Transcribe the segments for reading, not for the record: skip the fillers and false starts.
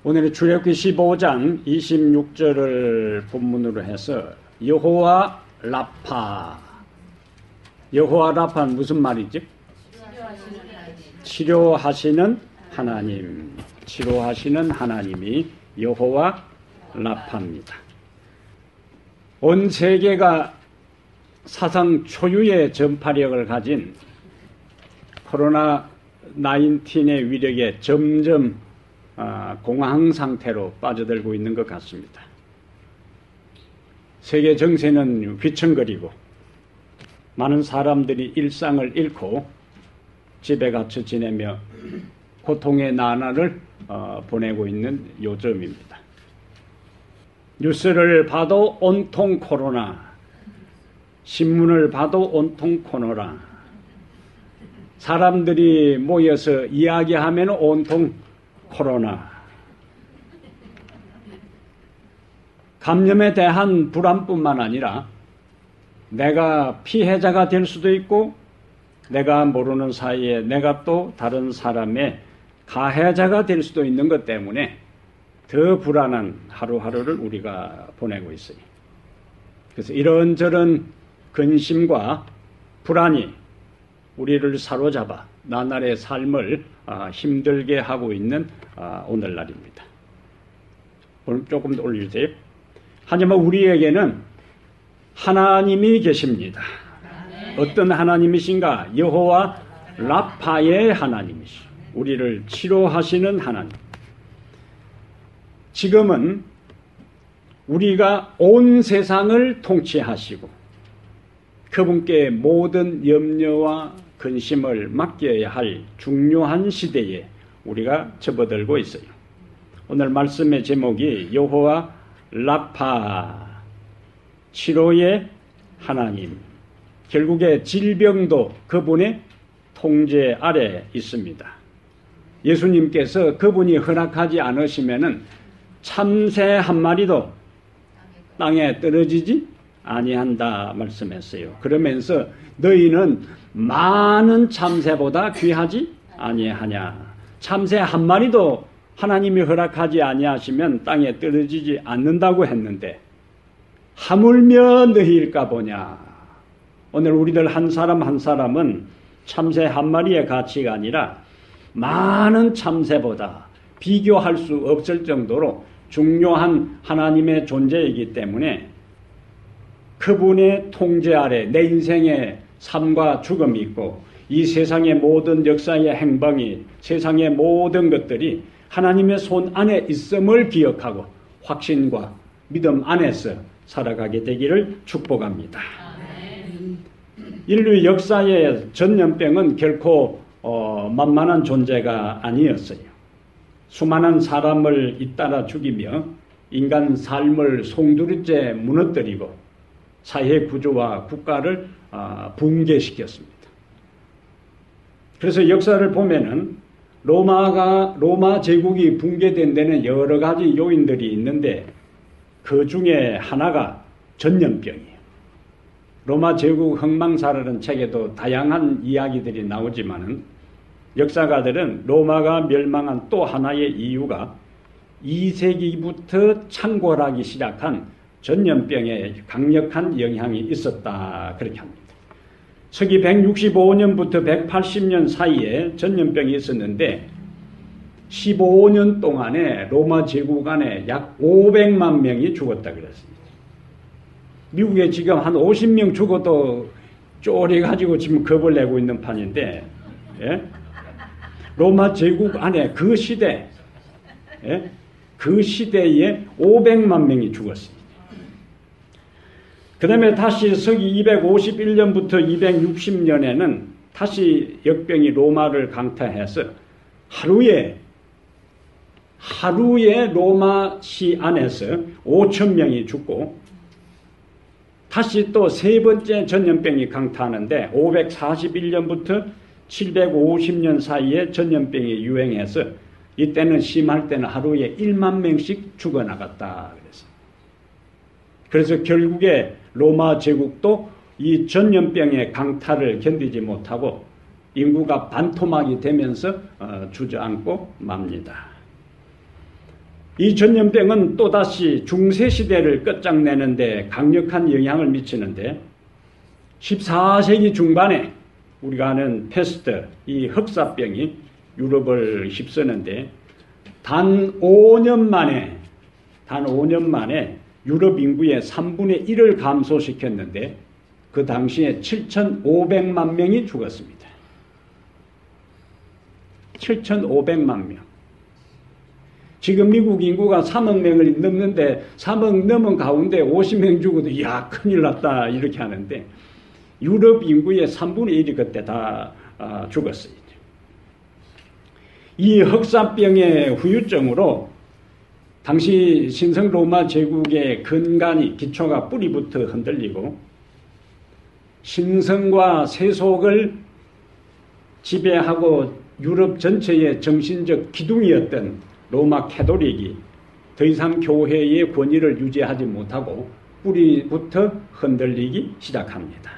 오늘은 출애굽기 15장 26절을 본문으로 해서 여호와 라파. 여호와 라파는 무슨 말이지? 치료하시는 하나님. 치료하시는 하나님이 여호와 라파입니다. 온 세계가 사상 초유의 전파력을 가진 코로나 19의 위력에 점점 공황 상태로 빠져들고 있는 것 같습니다. 세계 정세는 휘청거리고 많은 사람들이 일상을 잃고 집에 갇혀 지내며 고통의 나날을 보내고 있는 요즘입니다. 뉴스를 봐도 온통 코로나, 신문을 봐도 온통 코로나, 사람들이 모여서 이야기하면 온통 코로나. 감염에 대한 불안뿐만 아니라 내가 피해자가 될 수도 있고 내가 모르는 사이에 내가 또 다른 사람의 가해자가 될 수도 있는 것 때문에 더 불안한 하루하루를 우리가 보내고 있어요. 그래서 이런저런 근심과 불안이 우리를 사로잡아 나날의 삶을 힘들게 하고 있는 오늘날입니다. 오늘 조금 더 올려주세요. 하지만 우리에게는 하나님이 계십니다. 어떤 하나님이신가? 여호와 라파의 하나님이시오. 우리를 치료하시는 하나님. 지금은 우리가 온 세상을 통치하시고 그분께 모든 염려와 근심을 맡겨야 할 중요한 시대에 우리가 접어들고 있어요. 오늘 말씀의 제목이 여호와 라파, 치료의 하나님. 결국에 질병도 그분의 통제 아래 있습니다. 예수님께서 그분이 허락하지 않으시면은 참새 한 마리도 땅에 떨어지지 아니한다 말씀했어요. 그러면서 너희는 많은 참새보다 귀하지 아니하냐. 참새 한 마리도 하나님이 허락하지 아니하시면 땅에 떨어지지 않는다고 했는데 하물며 너희일까 보냐. 오늘 우리들 한 사람 한 사람은 참새 한 마리의 가치가 아니라 많은 참새보다 비교할 수 없을 정도로 중요한 하나님의 존재이기 때문에 그분의 통제 아래 내 인생의 삶과 죽음이 있고 이 세상의 모든 역사의 행방이 세상의 모든 것들이 하나님의 손 안에 있음을 기억하고 확신과 믿음 안에서 살아가게 되기를 축복합니다. 인류 역사의 전염병은 결코 만만한 존재가 아니었어요. 수많은 사람을 잇따라 죽이며 인간 삶을 송두리째 무너뜨리고 사회 구조와 국가를 붕괴시켰습니다. 그래서 역사를 보면은 로마 제국이 붕괴된 데는 여러 가지 요인들이 있는데 그 중에 하나가 전염병이에요. 로마 제국 흥망사라는 책에도 다양한 이야기들이 나오지만은 역사가들은 로마가 멸망한 또 하나의 이유가 2세기부터 창궐하기 시작한 전염병의 강력한 영향이 있었다 그렇게 합니다. 서기 165년부터 180년 사이에 전염병이 있었는데 15년 동안에 로마 제국 안에 약 500만 명이 죽었다 그랬습니다. 미국에 지금 한 50명 죽어도 쫄해가지고 지금 겁을 내고 있는 판인데 예? 로마 제국 안에 그 시대 그 시대에 500만 명이 죽었습니다. 그 다음에 다시 서기 251년부터 260년에는 다시 역병이 로마를 강타해서 하루에 로마시 안에서 5천 명이 죽고 다시 또 세 번째 전염병이 강타하는데 541년부터 750년 사이에 전염병이 유행해서 이때는 심할 때는 하루에 1만 명씩 죽어나갔다 그랬어요. 그래서 결국에 로마 제국도 이 전염병의 강타를 견디지 못하고 인구가 반토막이 되면서 주저앉고 맙니다. 이 전염병은 또다시 중세시대를 끝장내는데 강력한 영향을 미치는데 14세기 중반에 우리가 아는 페스트, 이 흑사병이 유럽을 휩쓰는데 단 5년 만에 유럽 인구의 3분의 1을 감소시켰는데 그 당시에 7,500만 명이 죽었습니다. 7,500만 명. 지금 미국 인구가 3억 명을 넘는데 3억 넘은 가운데 50명 죽어도 이야 큰일 났다 이렇게 하는데 유럽 인구의 3분의 1이 그때 다 죽었어요. 이 흑사병의 후유증으로 당시 신성 로마 제국의 근간이 기초가 뿌리부터 흔들리고 신성과 세속을 지배하고 유럽 전체의 정신적 기둥이었던 로마 캐톨릭이 더 이상 교회의 권위를 유지하지 못하고 뿌리부터 흔들리기 시작합니다.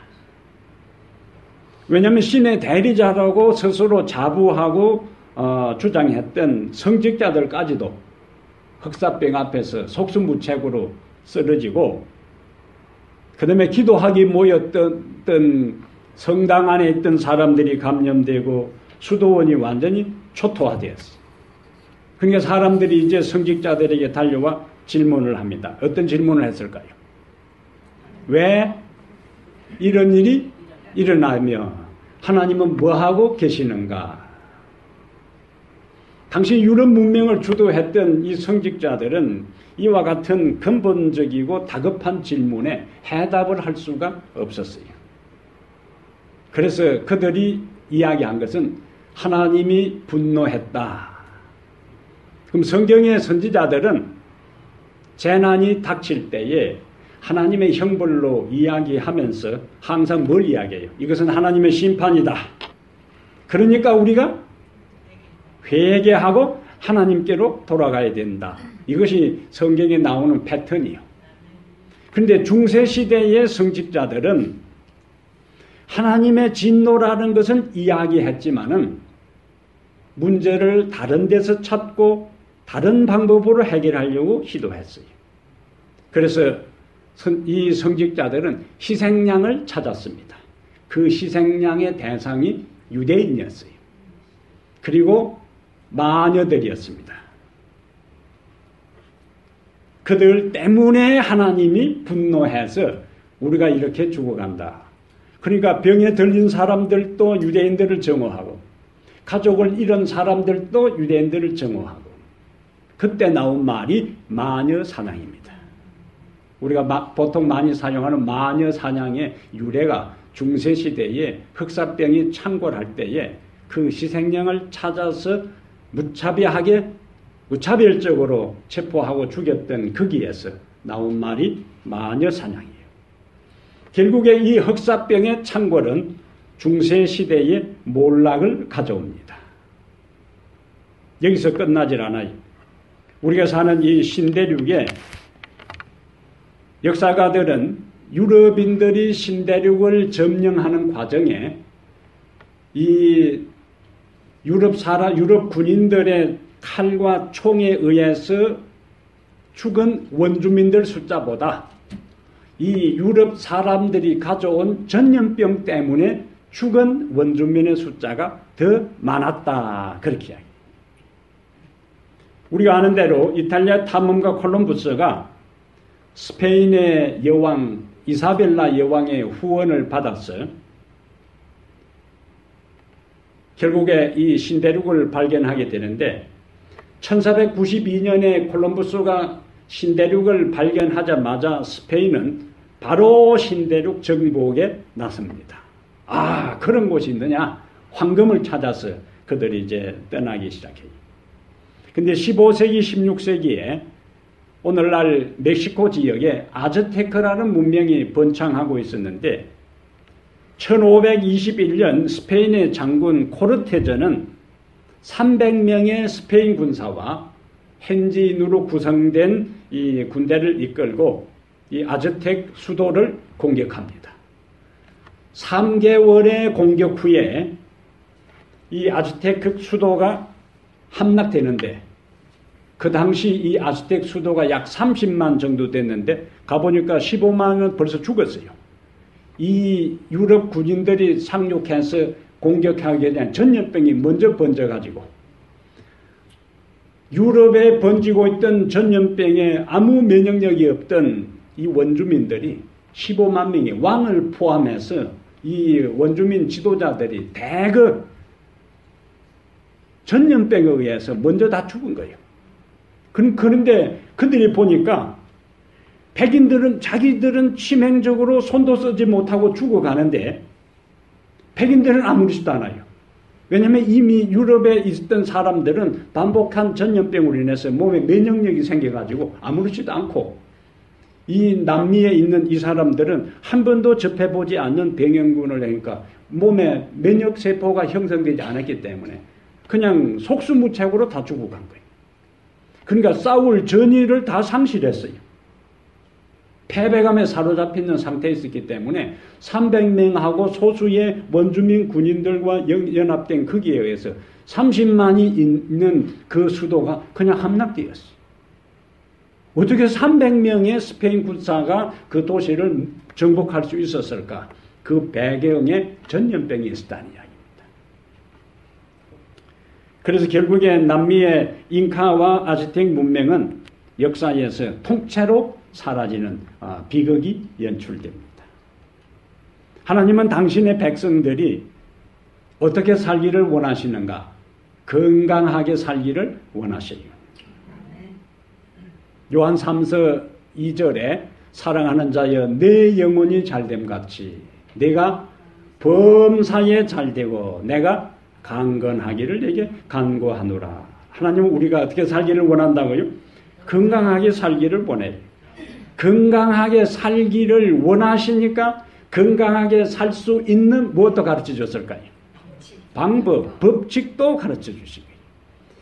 왜냐하면 신의 대리자라고 스스로 자부하고 주장했던 성직자들까지도 흑사병 앞에서 속수무책으로 쓰러지고 그 다음에 기도하기 모였던 성당 안에 있던 사람들이 감염되고 수도원이 완전히 초토화되었어요. 그러니까 사람들이 이제 성직자들에게 달려와 질문을 합니다. 어떤 질문을 했을까요? 왜 이런 일이 일어나며 하나님은 뭐하고 계시는가? 당시 유럽 문명을 주도했던 이 성직자들은 이와 같은 근본적이고 다급한 질문에 해답을 할 수가 없었어요. 그래서 그들이 이야기한 것은 하나님이 분노했다. 그럼 성경의 선지자들은 재난이 닥칠 때에 하나님의 형벌로 이야기하면서 항상 뭘 이야기해요? 이것은 하나님의 심판이다. 그러니까 우리가 회개하고 하나님께로 돌아가야 된다. 이것이 성경에 나오는 패턴이에요. 그런데 중세시대의 성직자들은 하나님의 진노라는 것은 이야기했지만은 문제를 다른 데서 찾고 다른 방법으로 해결하려고 시도했어요. 그래서 이 성직자들은 희생양을 찾았습니다. 그 희생양의 대상이 유대인이었어요. 그리고 마녀들이었습니다. 그들 때문에 하나님이 분노해서 우리가 이렇게 죽어간다. 그러니까 병에 들린 사람들도 유대인들을 정오하고 가족을 잃은 사람들도 유대인들을 정오하고 그때 나온 말이 마녀 사냥입니다. 우리가 보통 많이 사용하는 마녀 사냥의 유래가 중세시대에 흑사병이 창궐할 때에 그 희생양을 찾아서 무차별적으로 체포하고 죽였던 거기에서 나온 말이 마녀 사냥이에요. 결국에 이 흑사병의 창궐은 중세시대의 몰락을 가져옵니다. 여기서 끝나질 않아요. 우리가 사는 이 신대륙에 역사가들은 유럽인들이 신대륙을 점령하는 과정에 이 유럽 군인들의 칼과 총에 의해서 죽은 원주민들 숫자보다 이 유럽 사람들이 가져온 전염병 때문에 죽은 원주민의 숫자가 더 많았다. 그렇게 이야기해요. 우리가 아는 대로 이탈리아 탐험가 콜럼부스가 스페인의 여왕 이사벨라 여왕의 후원을 받아서 결국에 이 신대륙을 발견하게 되는데 1492년에 콜럼부스가 신대륙을 발견하자마자 스페인은 바로 신대륙 정복에 나섭니다. 아, 그런 곳이 있느냐? 황금을 찾아서 그들이 이제 떠나기 시작해요. 근데 15세기, 16세기에 오늘날 멕시코 지역에 아즈테크라는 문명이 번창하고 있었는데 1521년 스페인의 장군 코르테즈는 300명의 스페인 군사와 현지인으로 구성된 이 군대를 이끌고 이 아즈텍 수도를 공격합니다. 3개월의 공격 후에 이 아즈테크 수도가 함락되는데 그 당시 이 아즈텍 수도가 약 30만 정도 됐는데 가보니까 15만은 벌써 죽었어요. 이 유럽 군인들이 상륙해서 공격하게 된 전염병이 먼저 번져가지고 유럽에 번지고 있던 전염병에 아무 면역력이 없던 이 원주민들이 15만 명이 왕을 포함해서 이 원주민 지도자들이 대거 전염병에 의해서 먼저 다 죽은 거예요. 그런데 그들이 보니까 백인들은 자기들은 치명적으로 손도 쓰지 못하고 죽어가는데 백인들은 아무렇지도 않아요. 왜냐하면 이미 유럽에 있던 사람들은 반복한 전염병으로 인해서 몸에 면역력이 생겨가지고 아무렇지도 않고 이 남미에 있는 이 사람들은 한 번도 접해보지 않는 병영군을 하니까 몸에 면역세포가 형성되지 않았기 때문에 그냥 속수무책으로 다 죽어간 거예요. 그러니까 싸울 전의를 다 상실했어요. 패배감에 사로잡혀 있는 상태에 있었기 때문에 300명하고 소수의 원주민 군인들과 연합된 거기에 의해서 30만이 있는 그 수도가 그냥 함락되었어요. 어떻게 300명의 스페인 군사가 그 도시를 정복할 수 있었을까? 그 배경에 전염병이 있었다는 이야기입니다. 그래서 결국에 남미의 잉카와 아즈텍 문명은 역사에서 통째로 사라지는 비극이 연출됩니다. 하나님은 당신의 백성들이 어떻게 살기를 원하시는가? 건강하게 살기를 원하셔요. 요한 3서 2절에 사랑하는 자여 내 영혼이 잘됨 같이 내가 범사에 잘되고 내가 강건하기를 내게 간구하노라. 하나님은 우리가 어떻게 살기를 원한다고요? 건강하게 살기를 원해요. 건강하게 살기를 원하시니까 건강하게 살 수 있는 무엇도 가르쳐 줬을까요? 방법, 법칙도 가르쳐 주시고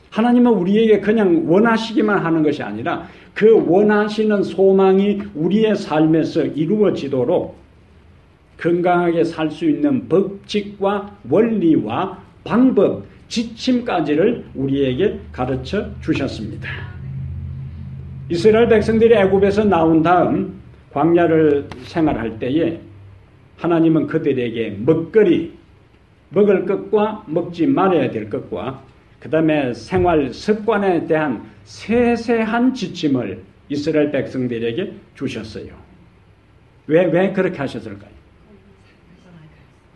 하나님은 우리에게 그냥 원하시기만 하는 것이 아니라 그 원하시는 소망이 우리의 삶에서 이루어지도록 건강하게 살 수 있는 법칙과 원리와 방법, 지침까지를 우리에게 가르쳐 주셨습니다. 이스라엘 백성들이 애굽에서 나온 다음 광야를 생활할 때에 하나님은 그들에게 먹거리, 먹을 것과 먹지 말아야 될 것과 그 다음에 생활 습관에 대한 세세한 지침을 이스라엘 백성들에게 주셨어요. 왜 그렇게 하셨을까요?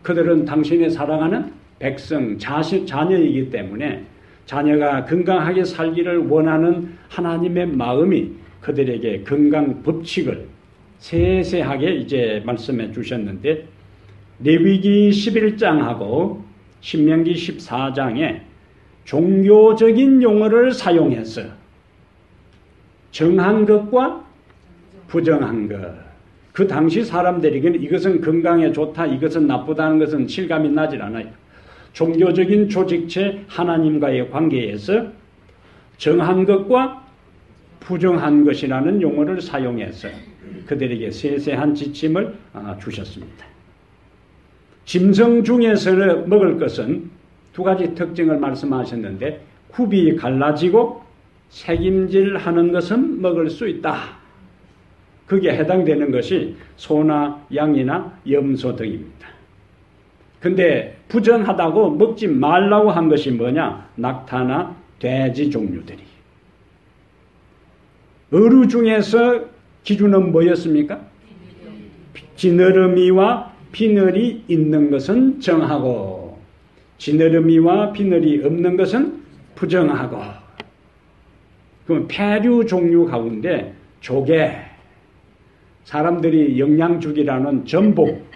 그들은 당신의 사랑하는 백성, 자녀이기 때문에 자녀가 건강하게 살기를 원하는 하나님의 마음이 그들에게 건강 법칙을 세세하게 이제 말씀해 주셨는데 레위기 11장하고 신명기 14장에 종교적인 용어를 사용해서 정한 것과 부정한 것. 그 당시 사람들에게는 이것은 건강에 좋다, 이것은 나쁘다는 것은 실감이 나질 않아요. 종교적인 조직체 하나님과의 관계에서 정한 것과 부정한 것이라는 용어를 사용해서 그들에게 세세한 지침을 주셨습니다. 짐승 중에서 먹을 것은 두 가지 특징을 말씀하셨는데 굽이 갈라지고 새김질하는 것은 먹을 수 있다. 그게 해당되는 것이 소나 양이나 염소 등입니다. 근데 부정하다고 먹지 말라고 한 것이 뭐냐? 낙타나 돼지 종류들이. 어류 중에서 기준은 뭐였습니까? 지느러미와 비늘이 있는 것은 정하고 지느러미와 비늘이 없는 것은 부정하고. 그럼 폐류 종류 가운데 조개, 사람들이 영양죽이라는 전복,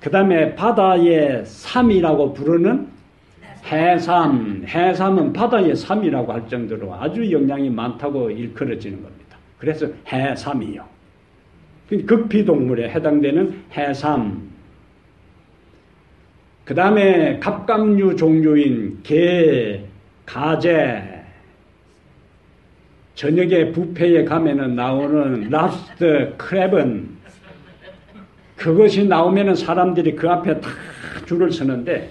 그 다음에 바다의 삼이라고 부르는 해삼, 해삼은 바다의 삼이라고 할 정도로 아주 영양이 많다고 일컬어지는 겁니다. 그래서 해삼이요. 극피동물에 해당되는 해삼. 그 다음에 갑각류 종류인 게, 가재, 저녁에 뷔페에 가면은 나오는 랍스터, 크랩은 그것이 나오면은 사람들이 그 앞에 다 줄을 서는데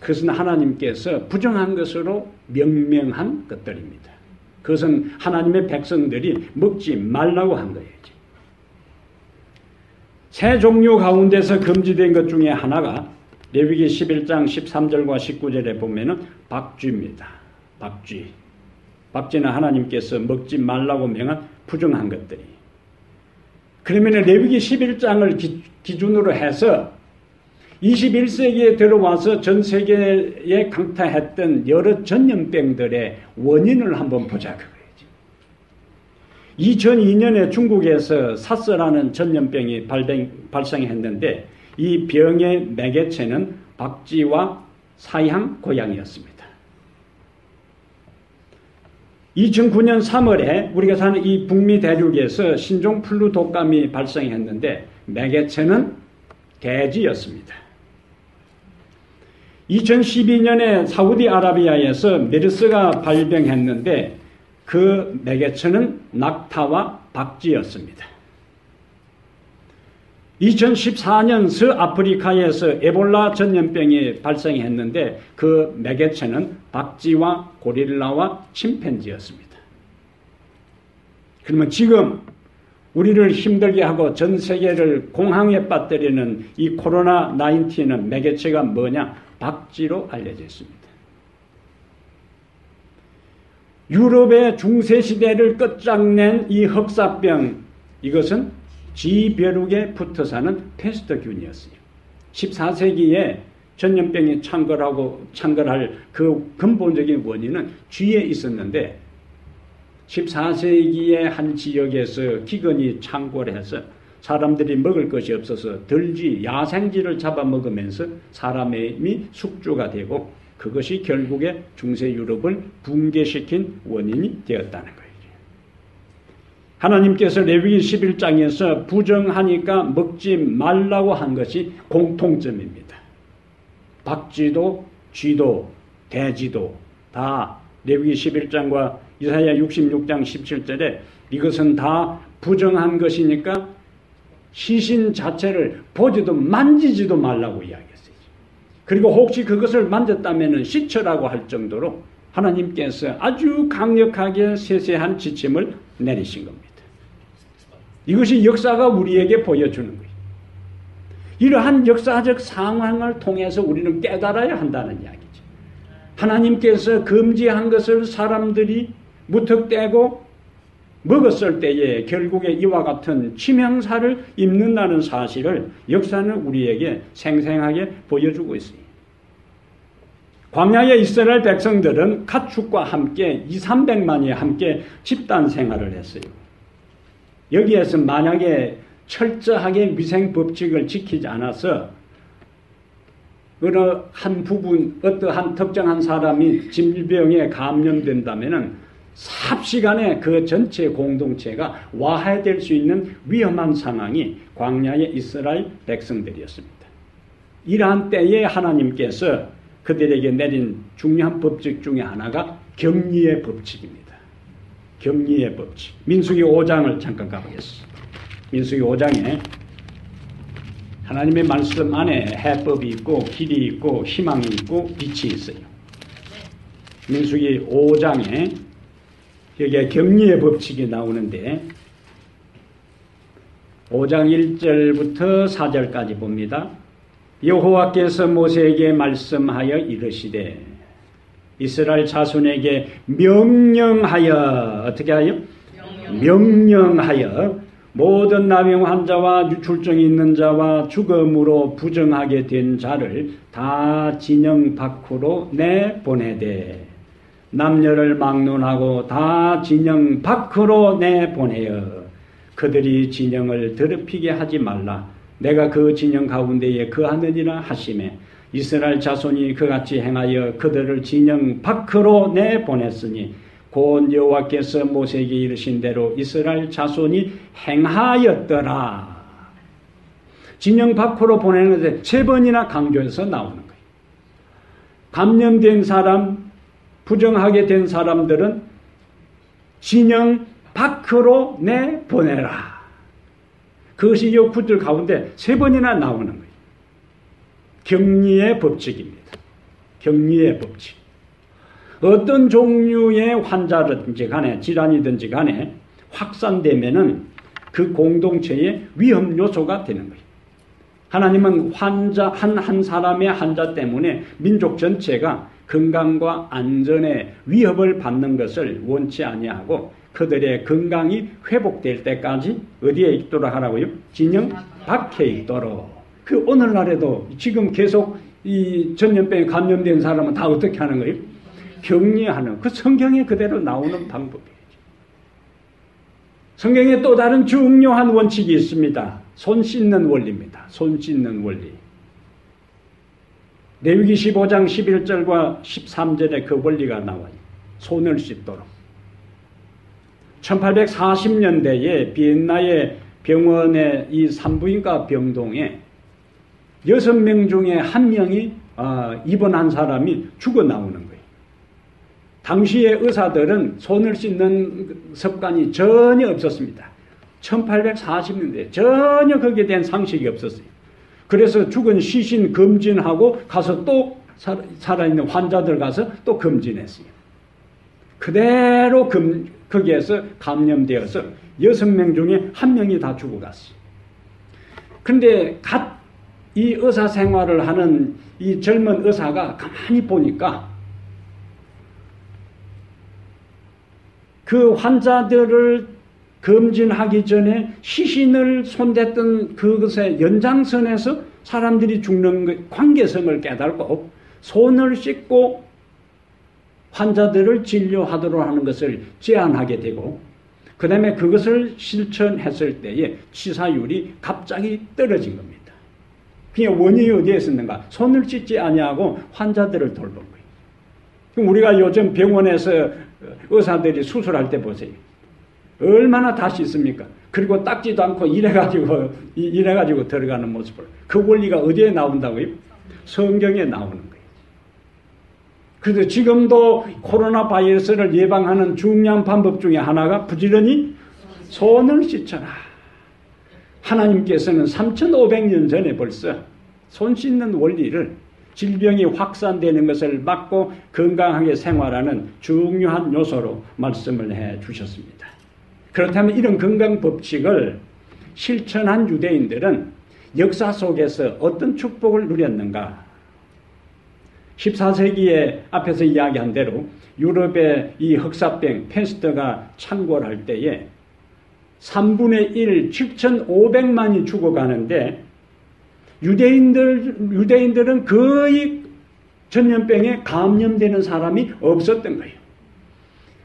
그것은 하나님께서 부정한 것으로 명명한 것들입니다. 그것은 하나님의 백성들이 먹지 말라고 한 거예요. 새 종류 가운데서 금지된 것 중에 하나가 레위기 11장 13절과 19절에 보면은 박쥐입니다. 박쥐. 박쥐는 하나님께서 먹지 말라고 명한 부정한 것들이. 그러면 레위기 11장을 기준으로 해서 21세기에 들어와서 전 세계에 강타했던 여러 전염병들의 원인을 한번 보자 그거지. 2002년에 중국에서 사스라는 전염병이 발생했는데 이 병의 매개체는 박쥐와 사양 고양이였습니다. 2009년 3월에 우리가 사는 이 북미 대륙에서 신종플루 독감이 발생했는데 매개체는 돼지였습니다. 2012년에 사우디아라비아에서 메르스가 발병했는데 그 매개체는 낙타와 박쥐였습니다. 2014년 서아프리카에서 에볼라 전염병이 발생했는데 그 매개체는 박쥐와 고릴라와 침팬지였습니다. 그러면 지금 우리를 힘들게 하고 전 세계를 공황에 빠뜨리는 이 코로나 19는 매개체가 뭐냐? 박쥐로 알려져 있습니다. 유럽의 중세시대를 끝장낸 이 흑사병, 이것은 지벼룩에 붙어 사는 페스트균이었어요. 14세기에 전염병이 창궐할 그 근본적인 원인은 쥐에 있었는데 14세기의 한 지역에서 기근이 창궐해서 사람들이 먹을 것이 없어서 들쥐, 야생쥐를 잡아먹으면서 사람의 숙주가 되고 그것이 결국에 중세 유럽을 붕괴시킨 원인이 되었다는 거예요. 하나님께서 레위기 11장에서 부정하니까 먹지 말라고 한 것이 공통점입니다. 박쥐도 쥐도 돼지도 다 레위기 11장과 이사야 66장 17절에 이것은 다 부정한 것이니까 시신 자체를 보지도 만지지도 말라고 이야기했어요. 그리고 혹시 그것을 만졌다면 시처라고 할 정도로 하나님께서 아주 강력하게 세세한 지침을 내리신 겁니다. 이것이 역사가 우리에게 보여주는 거예요. 이러한 역사적 상황을 통해서 우리는 깨달아야 한다는 이야기죠. 하나님께서 금지한 것을 사람들이 무턱대고 먹었을 때에 결국에 이와 같은 치명사를 입는다는 사실을 역사는 우리에게 생생하게 보여주고 있습니다. 광야의 이스라엘 백성들은 가축과 함께 200~300만이 함께 집단 생활을 했어요. 여기에서 만약에 철저하게 위생법칙을 지키지 않아서 어느 한 부분, 어떠한 특정한 사람이 질병에 감염된다면 삽시간에 그 전체 공동체가 와해될 수 있는 위험한 상황이 광야의 이스라엘 백성들이었습니다. 이러한 때에 하나님께서 그들에게 내린 중요한 법칙 중에 하나가 격리의 법칙입니다. 격리의 법칙. 민수기 5장을 잠깐 가보겠습니다. 민수기 5장에 하나님의 말씀 안에 해법이 있고 길이 있고 희망이 있고 빛이 있어요. 민수기 5장에 여기에 격리의 법칙이 나오는데 5장 1절부터 4절까지 봅니다. 여호와께서 모세에게 말씀하여 이르시되 이스라엘 자손에게 명령하여 어떻게 하여? 명령하여 모든 남용 환자와 유출증이 있는 자와 죽음으로 부정하게 된 자를 다 진영 밖으로 내보내되 남녀를 막론하고 다 진영 밖으로 내보내어 그들이 진영을 더럽히게 하지 말라. 내가 그 진영 가운데에 거하느니라 하시매 이스라엘 자손이 그같이 행하여 그들을 진영 밖으로 내보냈으니 곧 여호와께서 모세에게 이르신 대로 이스라엘 자손이 행하였더라. 진영 밖으로 보내는 것에 3번이나 강조해서 나오는 거예요. 감염된 사람, 부정하게 된 사람들은 진영 밖으로 내보내라. 그것이 이 구절 가운데 3번이나 나오는 거예요. 격리의 법칙입니다. 격리의 법칙. 어떤 종류의 환자든지 간에 질환이든지 간에 확산되면은 그 공동체의 위험 요소가 되는 거예요. 하나님은 환자 한 사람의 환자 때문에 민족 전체가 건강과 안전에 위협을 받는 것을 원치 아니하고 그들의 건강이 회복될 때까지 어디에 있도록 하라고요? 진영 밖에 있도록. 그 오늘날에도 지금 계속 이 전염병에 감염된 사람은 다 어떻게 하는 거예요? 격리하는, 그 성경에 그대로 나오는 방법이에요. 성경에 또 다른 중요한 원칙이 있습니다. 손 씻는 원리입니다. 손 씻는 원리. 레위기 15장 11절과 13절에 그 원리가 나와요. 손을 씻도록. 1840년대에 비엔나의 병원의 이 산부인과 병동에 6명 중에 1명이 입원한 사람이 죽어 나오는 거예요. 당시의 의사들은 손을 씻는 습관이 전혀 없었습니다. 1840년대 전혀 거기에 대한 상식이 없었어요. 그래서 죽은 시신 검진하고 가서 또 살아있는 환자들 가서 또 검진했어요. 그대로 거기에서 감염되어서 6명 중에 1명이 다 죽어갔어요. 그런데 이 의사 생활을 하는 이 젊은 의사가 가만히 보니까 그 환자들을 검진하기 전에 시신을 손댔던 그것의 연장선에서 사람들이 죽는 관계성을 깨닫고 손을 씻고 환자들을 진료하도록 하는 것을 제안하게 되고 그 다음에 그것을 실천했을 때에 치사율이 갑자기 떨어진 겁니다. 그냥 원인이 어디에 있었는가? 손을 씻지 아니하고 환자들을 돌본 거예요. 그럼 우리가 요즘 병원에서 의사들이 수술할 때 보세요. 얼마나 다 씻습니까? 그리고 닦지도 않고 이래가지고 들어가는 모습을. 그 원리가 어디에 나온다고요? 성경에 나오는 거예요. 그래서 지금도 코로나 바이러스를 예방하는 중요한 방법 중에 하나가 부지런히 손을 씻어라. 하나님께서는 3500년 전에 벌써 손 씻는 원리를 질병이 확산되는 것을 막고 건강하게 생활하는 중요한 요소로 말씀을 해 주셨습니다. 그렇다면 이런 건강 법칙을 실천한 유대인들은 역사 속에서 어떤 축복을 누렸는가? 14세기에 앞에서 이야기한 대로 유럽의 이 흑사병 페스트가 창궐할 때에 3분의 1, 7,500만이 죽어가는데 유대인들은 거의 전염병에 감염되는 사람이 없었던 거예요.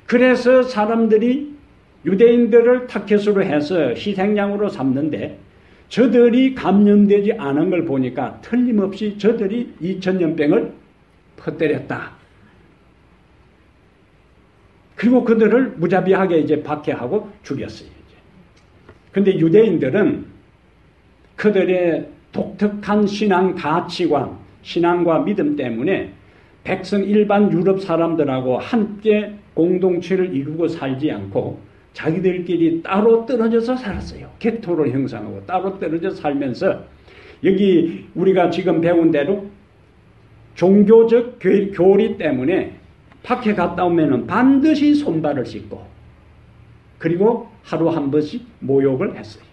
그래서 사람들이 유대인들을 타겟으로 해서 희생양으로 삼는데 저들이 감염되지 않은 걸 보니까 틀림없이 저들이 이 전염병을 퍼뜨렸다. 그리고 그들을 무자비하게 이제 박해하고 죽였어요. 그런데 유대인들은 그들의 독특한 신앙 가치관, 신앙과 믿음 때문에 백성 일반 유럽 사람들하고 함께 공동체를 이루고 살지 않고 자기들끼리 따로 떨어져서 살았어요. 객토를 형성하고 따로 떨어져 살면서 여기 우리가 지금 배운 대로 종교적 교리 때문에 밖에 갔다 오면은 반드시 손발을 씻고 그리고 하루 한 번씩 모욕을 했어요.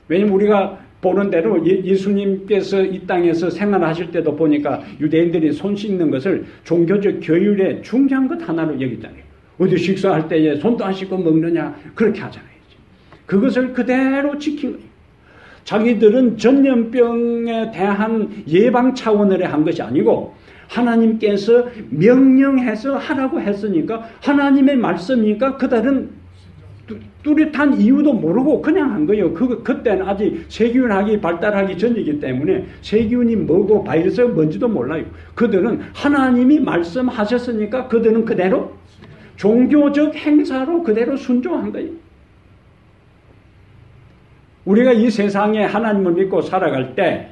왜냐면 우리가 보는 대로 예수님께서 이 땅에서 생활하실 때도 보니까 유대인들이 손 씻는 것을 종교적 교율의 중요한 것 하나로 여기잖아요. 어디 식사할 때에 손도 안 씻고 먹느냐 그렇게 하잖아요. 그것을 그대로 지킨 거예요. 자기들은 전염병에 대한 예방 차원으로 한 것이 아니고 하나님께서 명령해서 하라고 했으니까 하나님의 말씀이니까 그들은 뚜렷한 이유도 모르고 그냥 한 거예요. 그때는 아직 세균학이 발달하기 전이기 때문에 세균이 뭐고 바이러스가 뭔지도 몰라요. 그들은 하나님이 말씀하셨으니까 그들은 그대로 종교적 행사로 그대로 순종한 거예요. 우리가 이 세상에 하나님을 믿고 살아갈 때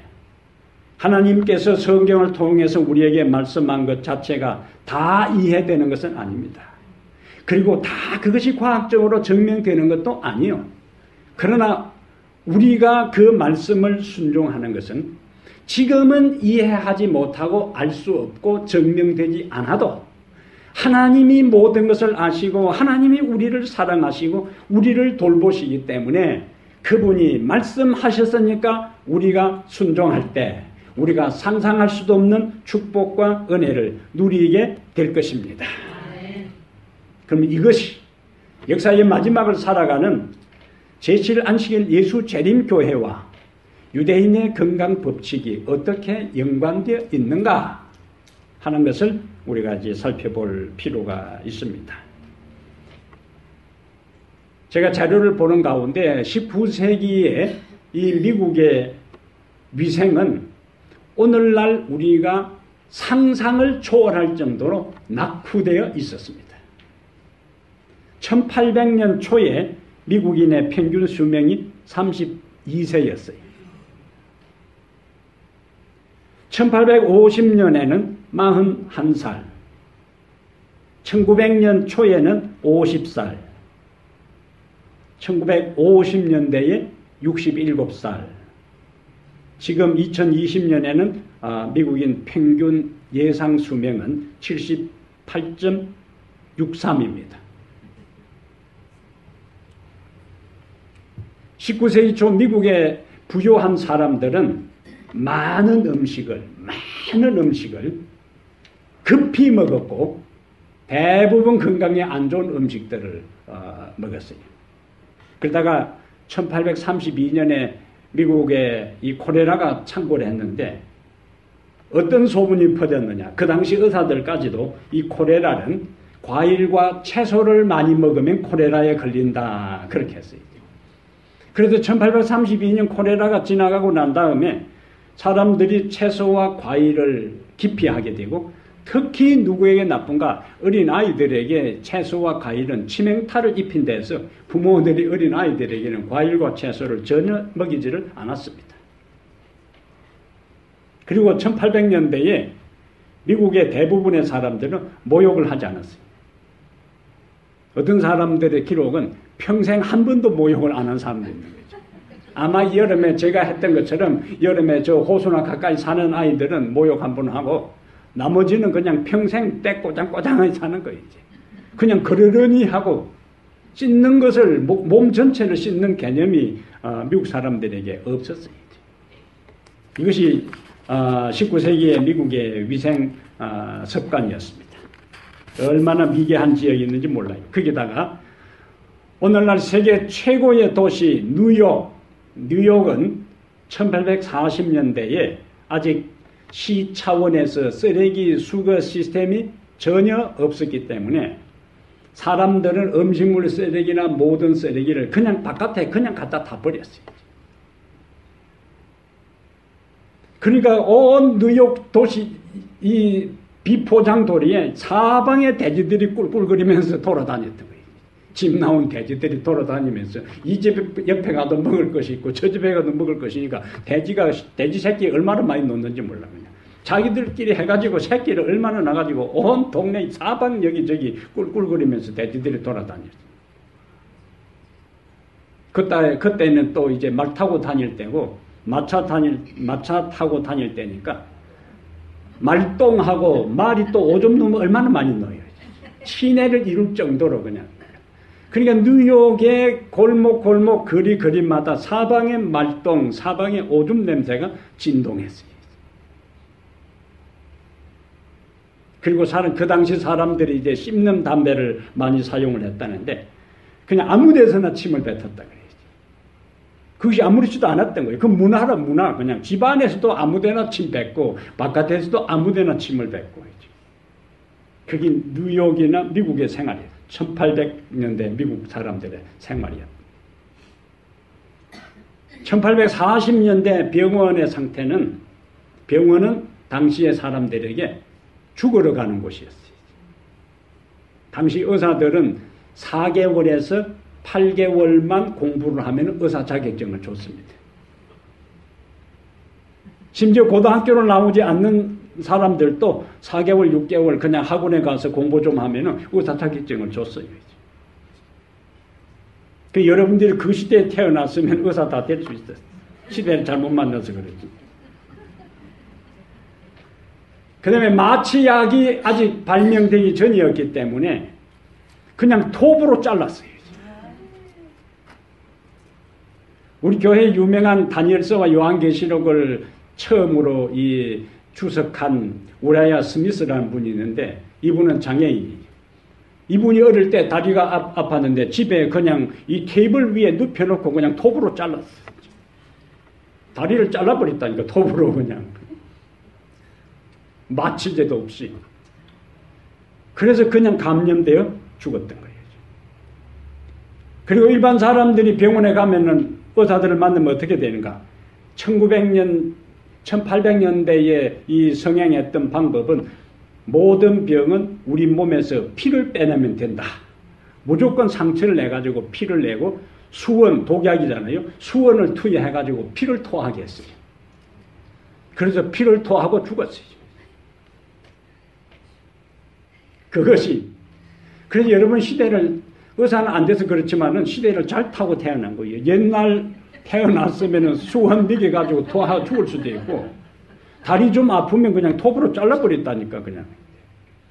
하나님께서 성경을 통해서 우리에게 말씀한 것 자체가 다 이해되는 것은 아닙니다. 그리고 다 그것이 과학적으로 증명되는 것도 아니에요. 그러나 우리가 그 말씀을 순종하는 것은 지금은 이해하지 못하고 알 수 없고 증명되지 않아도 하나님이 모든 것을 아시고 하나님이 우리를 사랑하시고 우리를 돌보시기 때문에 그분이 말씀하셨으니까 우리가 순종할 때 우리가 상상할 수도 없는 축복과 은혜를 누리게 될 것입니다. 그럼 이것이 역사의 마지막을 살아가는 제7안식일 예수 재림교회와 유대인의 건강 법칙이 어떻게 연관되어 있는가 하는 것을 우리가 이제 살펴볼 필요가 있습니다. 제가 자료를 보는 가운데 19세기에 이 미국의 위생은 오늘날 우리가 상상을 초월할 정도로 낙후되어 있었습니다. 1800년 초에 미국인의 평균 수명이 32세였어요. 1850년에는 41살, 1900년 초에는 50살, 1950년대에 67살, 지금 2020년에는 미국인 평균 예상 수명은 78.63입니다. 19세기 초 미국의 부유한 사람들은 많은 음식을 급히 먹었고 대부분 건강에 안 좋은 음식들을 먹었어요. 그러다가 1832년에 미국에 이 콜레라가 창궐을 했는데 어떤 소문이 퍼졌느냐. 그 당시 의사들까지도 이 콜레라는 과일과 채소를 많이 먹으면 콜레라에 걸린다 그렇게 했어요. 그래서 1832년 콜레라가 지나가고 난 다음에 사람들이 채소와 과일을 기피하게 되고 특히 누구에게 나쁜가? 어린아이들에게 채소와 과일은 치명타를 입힌 데서 부모들이 어린아이들에게는 과일과 채소를 전혀 먹이지를 않았습니다. 그리고 1800년대에 미국의 대부분의 사람들은 모욕을 하지 않았어요. 어떤 사람들의 기록은 평생 한 번도 모욕을 안 한 사람도 있는 거죠. 아마 여름에 제가 했던 것처럼 여름에 저 호수나 가까이 사는 아이들은 모욕 한 번 하고 나머지는 그냥 평생 떼꼬장꼬장하게 사는 거예요. 그냥 그러려니 하고 씻는 것을 몸 전체를 씻는 개념이 미국 사람들에게 없었어요. 이것이 19세기의 미국의 위생 습관이었습니다. 얼마나 미개한 지역이 있는지 몰라요. 거기다가 오늘날 세계 최고의 도시 뉴욕은 1840년대에 아직 시 차원에서 쓰레기 수거 시스템이 전혀 없었기 때문에 사람들은 음식물 쓰레기나 모든 쓰레기를 그냥 바깥에 그냥 갖다 다 버렸어요. 그러니까 온 뉴욕 도시 이 비포장 도리에 사방에 돼지들이 꿀꿀거리면서 돌아다녔던 거예요. 집 나온 돼지들이 돌아다니면서 이 집 옆에 가도 먹을 것이 있고 저 집에 가도 먹을 것이니까 돼지 새끼 얼마나 많이 놓는지 몰라. 그냥 자기들끼리 해가지고 새끼를 얼마나 나가지고 온 동네 사방 여기저기 꿀꿀거리면서 돼지들이 돌아다녔어요. 그때는 또 이제 말 타고 다닐 때고 마차 타고 다닐 때니까 말똥하고 말이 또 오줌 누면 얼마나 많이 넣어요. 치매를 이룰 정도로 그냥. 그러니까 뉴욕의 골목 거리마다 사방에 말똥, 사방에 오줌 냄새가 진동했어요. 그리고 그 당시 사람들이 이제 씹는 담배를 많이 사용을 했다는데 그냥 아무 데서나 침을 뱉었다 그래요. 그것이 아무렇지도 않았던 거예요. 그 문화라 문화. 그냥 집 안에서도 아무 데나 침 뱉고 바깥에서도 아무 데나 침을 뱉고. 그게 뉴욕이나 미국의 생활이에요. 1800년대 미국 사람들의 생활이었다. 1840년대 병원은 당시의 사람들에게 죽으러 가는 곳이었어요. 당시 의사들은 4개월에서 8개월만 공부를 하면 의사 자격증을 줬습니다. 심지어 고등학교를 나오지 않는 사람들도 4개월, 6개월 그냥 학원에 가서 공부 좀 하면 의사 자격증을 줬어요. 여러분들이 그 시대에 태어났으면 의사 다 될 수 있었어요. 시대를 잘못 만나서 그랬지. 그 다음에 마취약이 아직 발명되기 전이었기 때문에 그냥 톱으로 잘랐어요. 우리 교회 유명한 다니엘서와 요한계시록을 처음으로 이 주석한 우라야 스미스라는 분이 있는데 이분은 장애인이에요. 이분이 어릴 때 다리가 아팠는데 집에 그냥 이 테이블 위에 눕혀놓고 그냥 톱으로 잘랐어요. 다리를 잘라버렸다니까 톱으로 그냥. 마취제도 없이. 그래서 그냥 감염되어 죽었던 거예요. 그리고 일반 사람들이 병원에 가면은 의사들을 만나면 어떻게 되는가? 1900년, 1800년대에 이 성행했던 방법은 모든 병은 우리 몸에서 피를 빼내면 된다. 무조건 상처를 내가지고 피를 내고 수원, 독약이잖아요. 수원을 투여해가지고 피를 토하게 했어요. 그래서 피를 토하고 죽었어요. 그것이. 그래서 여러분 시대를, 의사는 안 돼서 그렇지만은 시대를 잘 타고 태어난 거예요. 옛날 태어났으면은 수원 먹여가지고 토하고 죽을 수도 있고, 다리 좀 아프면 그냥 톱으로 잘라버렸다니까, 그냥.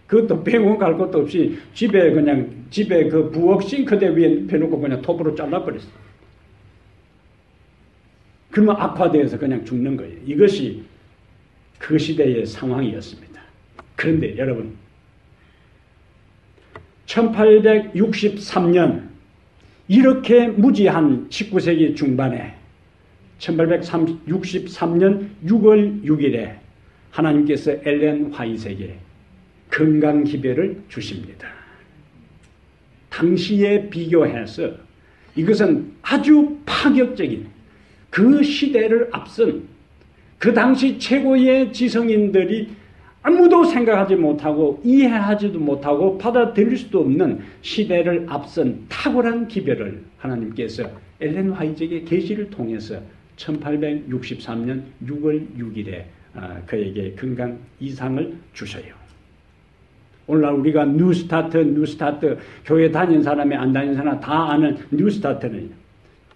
그것도 병원 갈 것도 없이 집에 그 부엌 싱크대 위에 펴놓고 그냥 톱으로 잘라버렸어요. 그러면 악화되어서 그냥 죽는 거예요. 이것이 그 시대의 상황이었습니다. 그런데 여러분, 1863년 이렇게 무지한 19세기 중반에 1863년 6월 6일에 하나님께서 엘렌 화이트에게 건강기별을 주십니다. 당시에 비교해서 이것은 아주 파격적인 그 시대를 앞선 그 당시 최고의 지성인들이 아무도 생각하지 못하고 이해하지도 못하고 받아들일 수도 없는 시대를 앞선 탁월한 기별을 하나님께서 엘렌 화이트에게 계시를 통해서 1863년 6월 6일에 그에게 건강 이상을 주셔요. 오늘날 우리가 뉴스타트 교회 다닌 사람이 안 다닌 사람 다 아는 뉴스타트는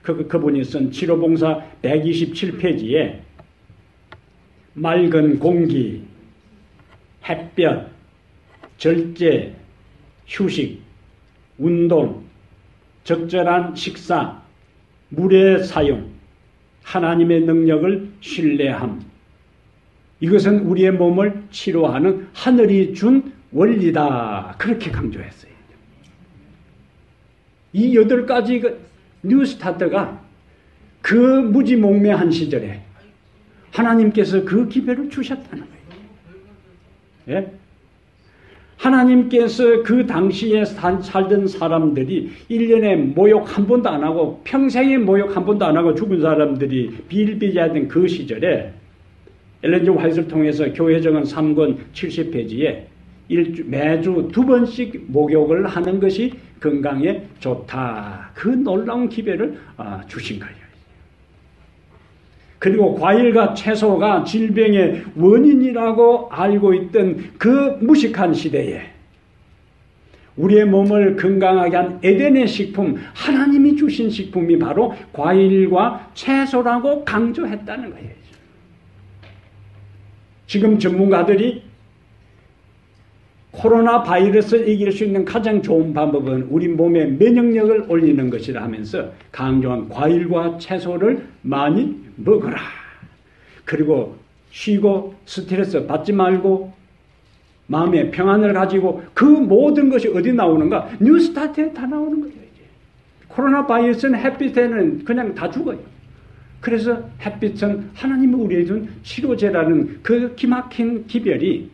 그분이 쓴 치료봉사 127페이지에 맑은 공기, 햇볕, 절제, 휴식, 운동, 적절한 식사, 물의 사용, 하나님의 능력을 신뢰함. 이것은 우리의 몸을 치료하는 하늘이 준 원리다. 그렇게 강조했어요. 이 8가지 뉴스타트가 그 무지몽매한 시절에 하나님께서 그 기별을 주셨다는 거예요. 예? 하나님께서 그 당시에 살던 사람들이 1년에 모욕 한 번도 안 하고 평생에 모욕 한 번도 안 하고 죽은 사람들이 비일비재하던 그 시절에 엘렌 G. 화이트를 통해서 교회정은 3권 70페이지에 매주 2번씩 목욕을 하는 것이 건강에 좋다. 그 놀라운 기별을 주신 거예요. 그리고 과일과 채소가 질병의 원인이라고 알고 있던 그 무식한 시대에 우리의 몸을 건강하게 한 에덴의 식품, 하나님이 주신 식품이 바로 과일과 채소라고 강조했다는 거예요. 지금 전문가들이 코로나 바이러스를 이길 수 있는 가장 좋은 방법은 우리 몸의 면역력을 올리는 것이라 하면서 강조한 과일과 채소를 많이 먹어라. 그리고 쉬고 스트레스 받지 말고 마음의 평안을 가지고 그 모든 것이 어디 나오는가? 뉴스타트에 다 나오는 거예요. 이제. 코로나 바이러스는 햇빛에는 그냥 다 죽어요. 그래서 햇빛은 하나님이 우리에게 준 치료제라는 그 기막힌 기별이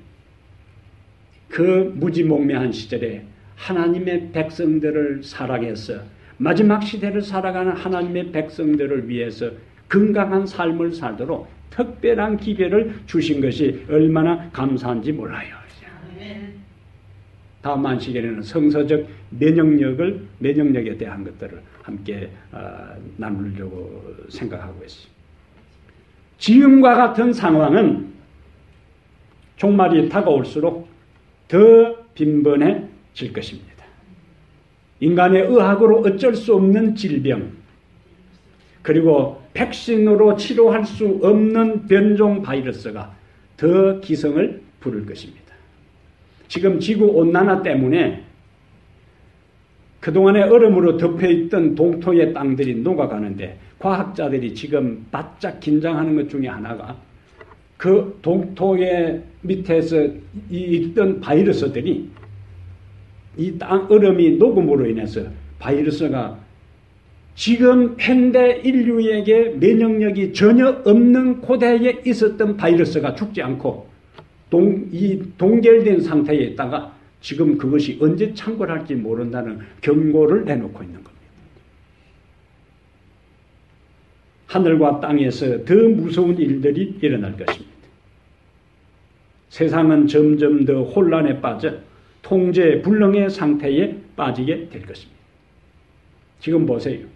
그 무지몽매한 시절에 하나님의 백성들을 사랑해서 마지막 시대를 살아가는 하나님의 백성들을 위해서 건강한 삶을 살도록 특별한 기별을 주신 것이 얼마나 감사한지 몰라요. 다음 안식일에는 성서적 면역력에 대한 것들을 함께 나누려고 생각하고 있습니다. 지금과 같은 상황은 종말이 다가올수록 더 빈번해질 것입니다. 인간의 의학으로 어쩔 수 없는 질병, 그리고 백신으로 치료할 수 없는 변종 바이러스가 더 기승을 부를 것입니다. 지금 지구온난화 때문에 그동안에 얼음으로 덮여있던 동토의 땅들이 녹아가는데 과학자들이 지금 바짝 긴장하는 것 중에 하나가 그 동토의 밑에서 있던 바이러스들이 이 땅 얼음이 녹음으로 인해서 바이러스가 지금 현대 인류에게 면역력이 전혀 없는 고대에 있었던 바이러스가 죽지 않고 동결된 상태에 있다가 지금 그것이 언제 창궐할지 모른다는 경고를 내놓고 있는 겁니다. 하늘과 땅에서 더 무서운 일들이 일어날 것입니다. 세상은 점점 더 혼란에 빠져 통제 불능의 상태에 빠지게 될 것입니다. 지금 보세요.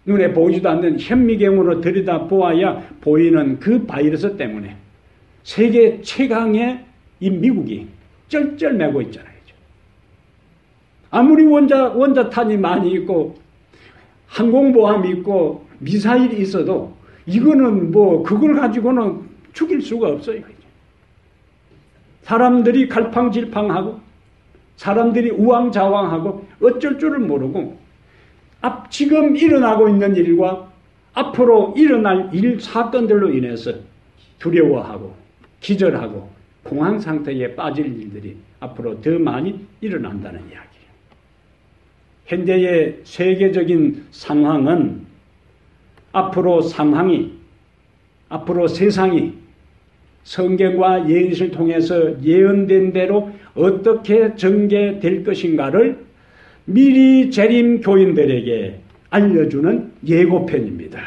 눈에 보이지도 않는 현미경으로 들여다보아야 보이는 그 바이러스 때문에 세계 최강의 이 미국이 쩔쩔매고 있잖아요. 아무리 원자탄이 많이 있고 항공모함이 있고 미사일이 있어도 이거는 뭐 그걸 가지고는 죽일 수가 없어요. 사람들이 갈팡질팡하고 사람들이 우왕좌왕하고 어쩔 줄을 모르고 지금 일어나고 있는 일과 앞으로 일어날 사건들로 인해서 두려워하고 기절하고 공황 상태에 빠질 일들이 앞으로 더 많이 일어난다는 이야기예요. 현재의 세계적인 상황은 앞으로 세상이 성경과 예언을 통해서 예언된 대로 어떻게 전개될 것인가를 미리 재림 교인들에게 알려주는 예고편입니다.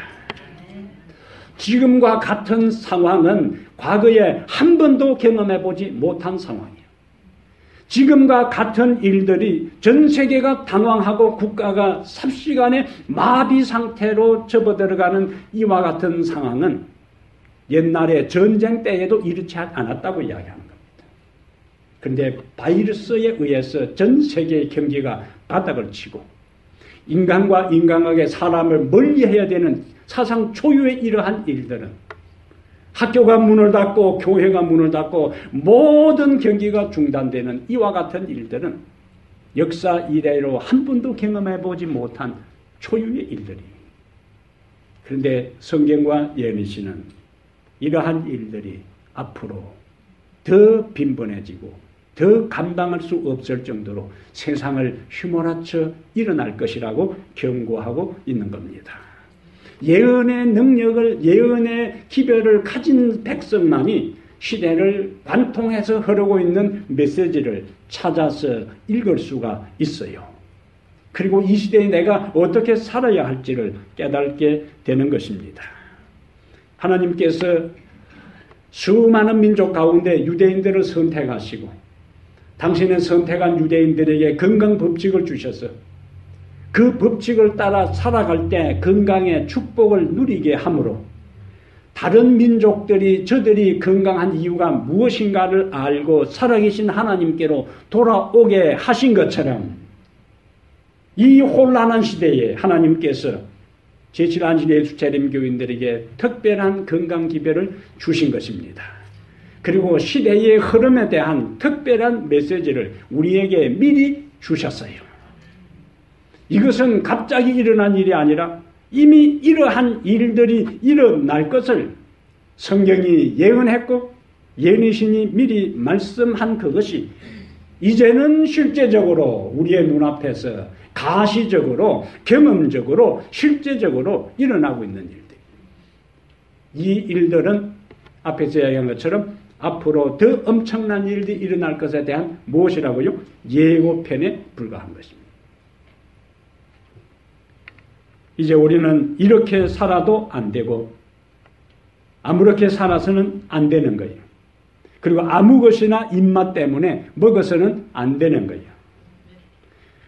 지금과 같은 상황은 과거에 한 번도 경험해보지 못한 상황이에요. 지금과 같은 일들이 전 세계가 당황하고 국가가 삽시간에 마비 상태로 접어들어가는 이와 같은 상황은 옛날에 전쟁 때에도 이렇지 않았다고 이야기하는 겁니다. 그런데 바이러스에 의해서 전 세계의 경기가 바닥을 치고 인간과 인간에게 사람을 멀리해야 되는 사상 초유의 이러한 일들은 학교가 문을 닫고 교회가 문을 닫고 모든 경기가 중단되는 이와 같은 일들은 역사 이래로 한 번도 경험해보지 못한 초유의 일들입니다. 그런데 성경과 예언이시는 이러한 일들이 앞으로 더 빈번해지고 더 감당할 수 없을 정도로 세상을 휘몰아쳐 일어날 것이라고 경고하고 있는 겁니다. 예언의 능력을, 예언의 기별을 가진 백성만이 시대를 관통해서 흐르고 있는 메시지를 찾아서 읽을 수가 있어요. 그리고 이 시대에 내가 어떻게 살아야 할지를 깨닫게 되는 것입니다. 하나님께서 수많은 민족 가운데 유대인들을 선택하시고 당신은 선택한 유대인들에게 건강 법칙을 주셔서 그 법칙을 따라 살아갈 때 건강의 축복을 누리게 하므로 다른 민족들이 저들이 건강한 이유가 무엇인가를 알고 살아계신 하나님께로 돌아오게 하신 것처럼 이 혼란한 시대에 하나님께서 제7안식 예수 재림 교인들에게 특별한 건강 기별을 주신 것입니다. 그리고 시대의 흐름에 대한 특별한 메시지를 우리에게 미리 주셨어요. 이것은 갑자기 일어난 일이 아니라 이미 이러한 일들이 일어날 것을 성경이 예언했고 예언이신이 미리 말씀한 그것이 이제는 실제적으로 우리의 눈앞에서 가시적으로 경험적으로 실제적으로 일어나고 있는 일들. 이 일들은 앞에서 이야기한 것처럼 앞으로 더 엄청난 일들이 일어날 것에 대한 무엇이라고요? 예고편에 불과한 것입니다. 이제 우리는 이렇게 살아도 안 되고 아무렇게 살아서는 안 되는 거예요. 그리고 아무 것이나 입맛 때문에 먹어서는 안 되는 거예요.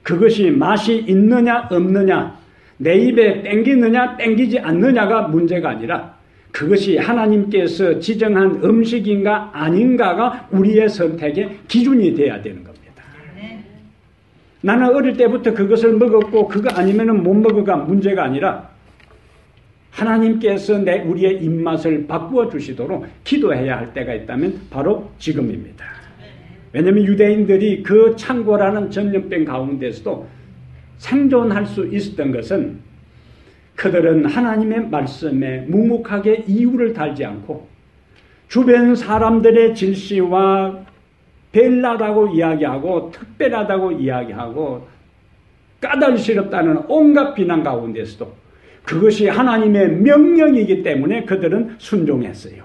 그것이 맛이 있느냐 없느냐 내 입에 땡기느냐 땡기지 않느냐가 문제가 아니라 그것이 하나님께서 지정한 음식인가 아닌가가 우리의 선택의 기준이 돼야 되는 겁니다. 나는 어릴 때부터 그것을 먹었고 그거 아니면 못 먹어가 문제가 아니라 하나님께서 우리의 입맛을 바꾸어 주시도록 기도해야 할 때가 있다면 바로 지금입니다. 왜냐하면 유대인들이 그 창고라는 전염병 가운데서도 생존할 수 있었던 것은 그들은 하나님의 말씀에 묵묵하게 이유를 달지 않고 주변 사람들의 질시와 별나다고 이야기하고 특별하다고 이야기하고 까닭스럽다는 온갖 비난 가운데서도 그것이 하나님의 명령이기 때문에 그들은 순종했어요.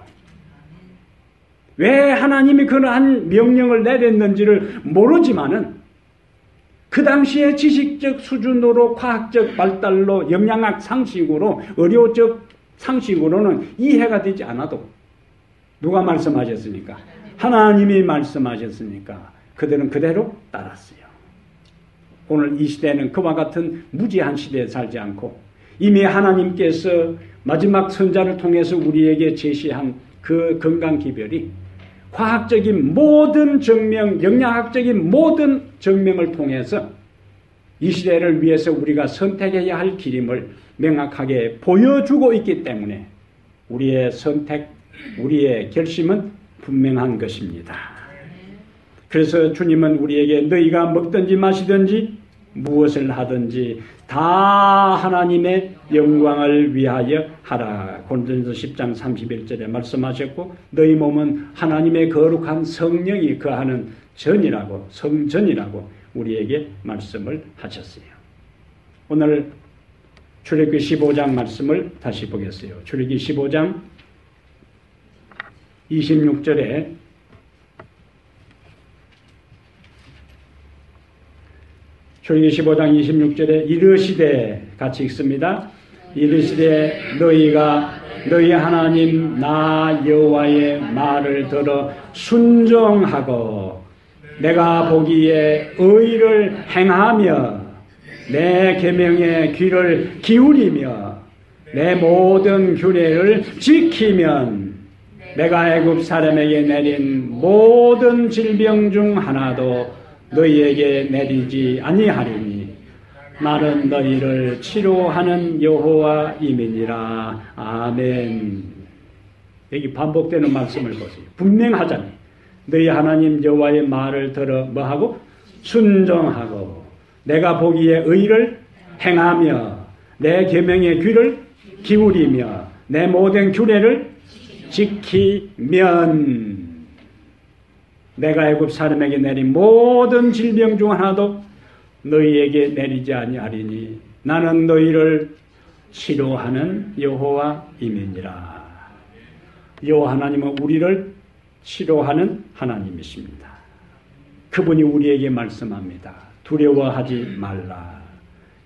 왜 하나님이 그러한 명령을 내렸는지를 모르지만은 그 당시의 지식적 수준으로 과학적 발달로 영양학 상식으로 의료적 상식으로는 이해가 되지 않아도 누가 말씀하셨습니까? 하나님이 말씀하셨으니까 그들은 그대로 따랐어요. 오늘 이 시대는 그와 같은 무지한 시대에 살지 않고 이미 하나님께서 마지막 선자를 통해서 우리에게 제시한 그 건강기별이 과학적인 모든 증명, 영양학적인 모든 증명을 통해서 이 시대를 위해서 우리가 선택해야 할 길임을 명확하게 보여주고 있기 때문에 우리의 선택, 우리의 결심은 분명한 것입니다. 그래서 주님은 우리에게 너희가 먹든지 마시든지 무엇을 하든지 다 하나님의 영광을 위하여 하라. 고린도전서 10장 31절에 말씀하셨고 너희 몸은 하나님의 거룩한 성령이 거하는 전이라고 성전이라고 우리에게 말씀을 하셨어요. 오늘 출애굽기 15장 말씀을 다시 보겠어요. 출애굽기 15장 26절에 출애굽기 15장 26절에 이르시되 같이 읽습니다. 이르시되 너희가 너희 하나님 나 여호와의 말을 들어 순종하고 내가 보기에 의를 행하며 내 계명에 귀를 기울이며 내 모든 규례를 지키면 내가 애굽 사람에게 내린 모든 질병 중 하나도 너희에게 내리지 아니하리니 나는 너희를 치료하는 여호와임이니라. 아멘. 여기 반복되는 말씀을 보세요. 분명하잖아요. 너희 하나님 여호와의 말을 들어 뭐하고? 순종하고 내가 보기에 의를 행하며 내 계명에 귀를 기울이며 내 모든 규례를 지키면 내가 애굽 사람에게 내린 모든 질병 중 하나도 너희에게 내리지 아니하리니 나는 너희를 치료하는 여호와임이니라. 여호와 하나님은 우리를 치료하는 하나님이십니다. 그분이 우리에게 말씀합니다. 두려워하지 말라.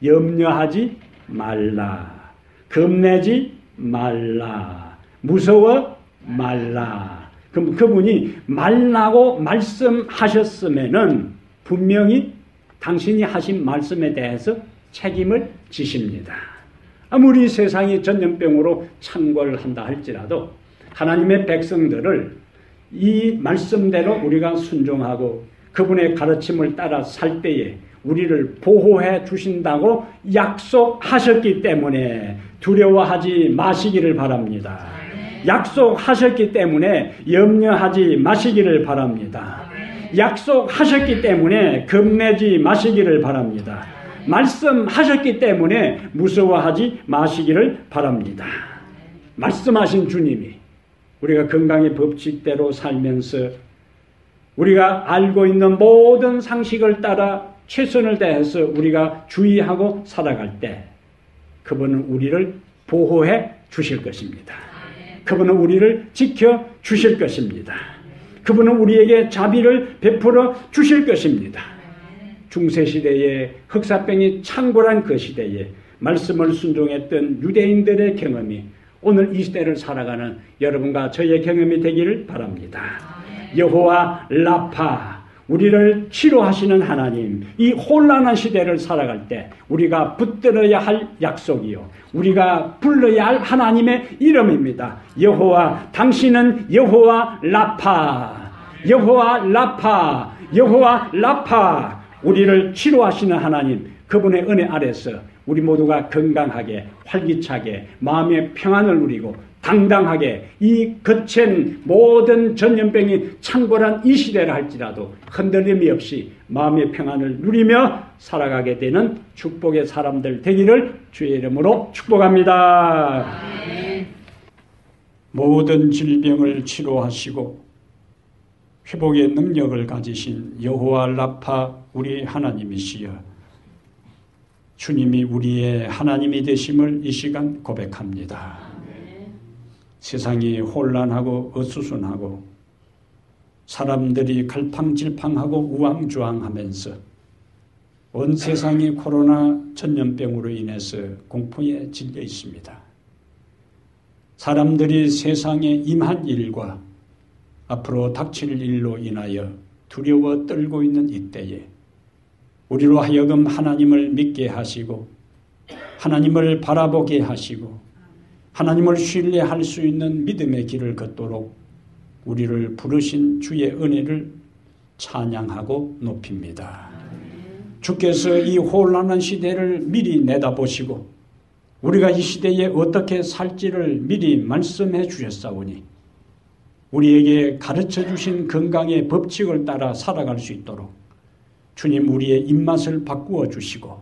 염려하지 말라. 겁내지 말라. 무서워 말라. 그럼 그분이 말라고 말씀하셨으면은 분명히 당신이 하신 말씀에 대해서 책임을 지십니다. 아무리 세상이 전염병으로 창궐을 한다 할지라도 하나님의 백성들을 이 말씀대로 우리가 순종하고 그분의 가르침을 따라 살 때에 우리를 보호해 주신다고 약속하셨기 때문에 두려워하지 마시기를 바랍니다. 약속하셨기 때문에 염려하지 마시기를 바랍니다. 약속하셨기 때문에 겁내지 마시기를 바랍니다. 말씀하셨기 때문에 무서워하지 마시기를 바랍니다. 말씀하신 주님이 우리가 건강의 법칙대로 살면서 우리가 알고 있는 모든 상식을 따라 최선을 다해서 우리가 주의하고 살아갈 때 그분은 우리를 보호해 주실 것입니다. 그분은 우리를 지켜 주실 것입니다. 그분은 우리에게 자비를 베풀어 주실 것입니다. 중세시대에 흑사병이 창궐한 그 시대에 말씀을 순종했던 유대인들의 경험이 오늘 이 시대를 살아가는 여러분과 저의 경험이 되기를 바랍니다. 여호와 라파, 우리를 치료하시는 하나님, 이 혼란한 시대를 살아갈 때 우리가 붙들어야 할 약속이요, 우리가 불러야 할 하나님의 이름입니다. 여호와, 당신은 여호와 라파, 여호와 라파, 여호와 라파, 우리를 치료하시는 하나님, 그분의 은혜 아래서 우리 모두가 건강하게 활기차게 마음의 평안을 누리고 당당하게 이 거친 모든 전염병이 창궐한 이 시대를 할지라도 흔들림이 없이 마음의 평안을 누리며 살아가게 되는 축복의 사람들 되기를 주의 이름으로 축복합니다. 모든 질병을 치료하시고 회복의 능력을 가지신 여호와 라파 우리 하나님이시여, 주님이 우리의 하나님이 되심을 이 시간 고백합니다. 세상이 혼란하고 어수선하고 사람들이 갈팡질팡하고 우왕좌왕하면서 온 세상이 코로나 전염병으로 인해서 공포에 질려 있습니다. 사람들이 세상에 임한 일과 앞으로 닥칠 일로 인하여 두려워 떨고 있는 이때에 우리로 하여금 하나님을 믿게 하시고 하나님을 바라보게 하시고 하나님을 신뢰할 수 있는 믿음의 길을 걷도록 우리를 부르신 주의 은혜를 찬양하고 높입니다. 주께서 이 혼란한 시대를 미리 내다보시고 우리가 이 시대에 어떻게 살지를 미리 말씀해 주셨사오니 우리에게 가르쳐 주신 건강의 법칙을 따라 살아갈 수 있도록 주님 우리의 입맛을 바꾸어 주시고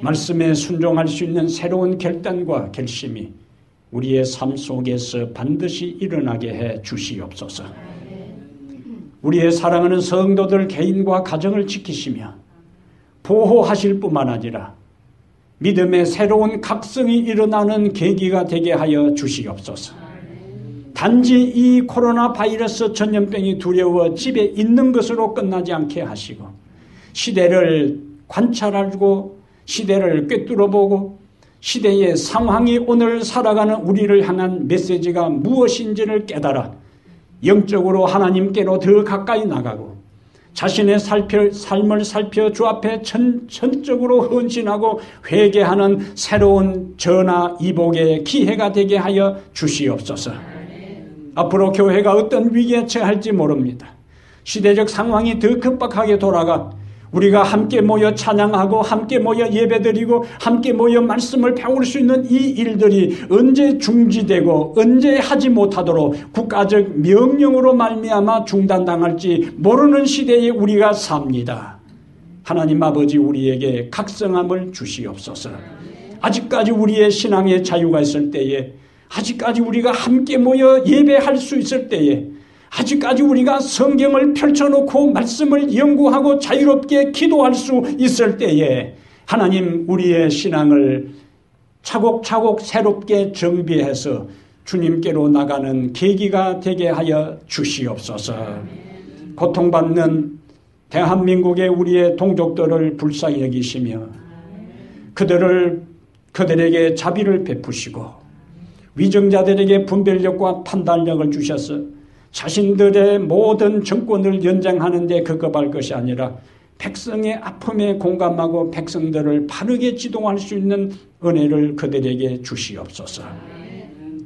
말씀에 순종할 수 있는 새로운 결단과 결심이 우리의 삶 속에서 반드시 일어나게 해 주시옵소서. 우리의 사랑하는 성도들 개인과 가정을 지키시며 보호하실 뿐만 아니라 믿음의 새로운 각성이 일어나는 계기가 되게 하여 주시옵소서. 단지 이 코로나 바이러스 전염병이 두려워 집에 있는 것으로 끝나지 않게 하시고 시대를 관찰하고 시대를 꿰뚫어보고 시대의 상황이 오늘 살아가는 우리를 향한 메시지가 무엇인지를 깨달아 영적으로 하나님께로 더 가까이 나가고 자신의 삶을 살펴 주 앞에 전적으로 헌신하고 회개하는 새로운 전화 이복의 기회가 되게 하여 주시옵소서. 앞으로 교회가 어떤 위기에 처할지 모릅니다. 시대적 상황이 더 급박하게 돌아가 우리가 함께 모여 찬양하고 함께 모여 예배드리고 함께 모여 말씀을 배울 수 있는 이 일들이 언제 중지되고 언제 하지 못하도록 국가적 명령으로 말미암아 중단당할지 모르는 시대에 우리가 삽니다. 하나님 아버지 우리에게 각성함을 주시옵소서. 아직까지 우리의 신앙의 자유가 있을 때에 아직까지 우리가 함께 모여 예배할 수 있을 때에 아직까지 우리가 성경을 펼쳐놓고 말씀을 연구하고 자유롭게 기도할 수 있을 때에 하나님 우리의 신앙을 차곡차곡 새롭게 정비해서 주님께로 나가는 계기가 되게 하여 주시옵소서. 고통받는 대한민국의 우리의 동족들을 불쌍히 여기시며 그들에게 자비를 베푸시고 위정자들에게 분별력과 판단력을 주셔서 자신들의 모든 정권을 연장하는 데 급급할 것이 아니라 백성의 아픔에 공감하고 백성들을 바르게 지도할 수 있는 은혜를 그들에게 주시옵소서.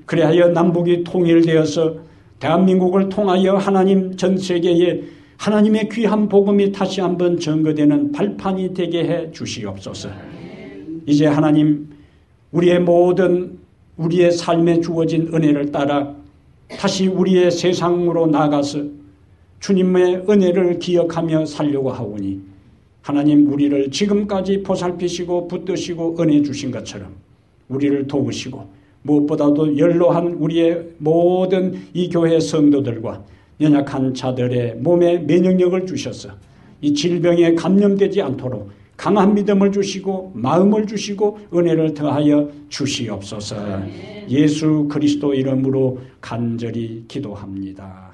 그리하여 남북이 통일되어서 대한민국을 통하여 하나님 전 세계에 하나님의 귀한 복음이 다시 한번 전거되는 발판이 되게 해 주시옵소서. 이제 하나님 우리의 삶에 주어진 은혜를 따라 다시 우리의 세상으로 나가서 주님의 은혜를 기억하며 살려고 하오니 하나님 우리를 지금까지 보살피시고 붙드시고 은혜 주신 것처럼 우리를 도우시고 무엇보다도 연로한 우리의 모든 이 교회 성도들과 연약한 자들의 몸에 면역력을 주셔서 이 질병에 감염되지 않도록 강한 믿음을 주시고 마음을 주시고 은혜를 더하여 주시옵소서. 예수 그리스도 이름으로 간절히 기도합니다.